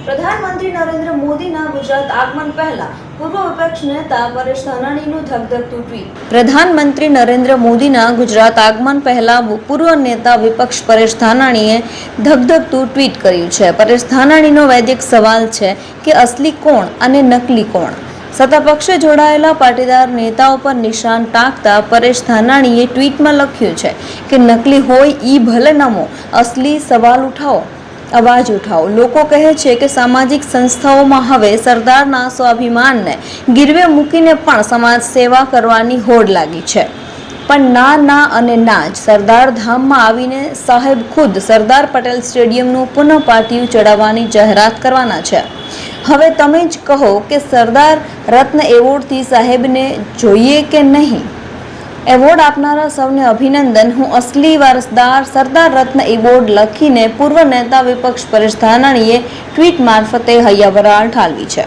પ્રધાનમંત્રી નરેન્દ્ર મોદીના ગુજરાત આગમન પહેલા પૂર્વ વિપક્ષ નેતા પરેશ ધાનાણીનું ધગધગતું ટ્વીટ। પ્રધાનમંત્રી નરેન્દ્ર મોદીના ગુજરાત આગમન પહેલા પૂર્વ નેતા વિપક્ષ પરેશ ધાનાણીએ ધગધગતું ટ્વીટ કર્યું છે। પરેશ ધાનાણીનો વૈદિક સવાલ છે કે અસલી કોણ અને નકલી કોણ? સત્તાપક્ષે જોડાયેલા પાટીદાર નેતાઓ પર નિશાન ટાંકતા પરેશ ધાનાણીએ ટ્વીટમાં લખ્યું છે કે નકલી હોય ઈ ભલે નમો, અસલી સવાલ ઉઠાવો, અવાજ ઉઠાવો। લોકો કહે છે કે સામાજિક સંસ્થાઓમાં હવે સરદારના સ્વાભિમાનને ગીરવે મૂકીને પણ સમાજ સેવા કરવાની હોડ લાગી છે, પણ ના અને ના જ સરદાર ધામમાં આવીને સાહેબ ખુદ સરદાર પટેલ સ્ટેડિયમનું પુનઃ પાટિયું ચડાવવાની જાહેરાત કરવાના છે। હવે તમે જ કહો કે સરદાર રત્ન એવોર્ડથી સાહેબને જોઈએ કે નહીં? એવોર્ડ આપનારા સૌને અભિનંદન। હું અસલી વારસદાર સરદાર રત્ન એવોર્ડ લખીને પૂર્વ નેતા વિપક્ષ પરેશ ધાનાણીએ ટ્વીટ મારફતે હૈયાવરાળ ઠાલવી છે।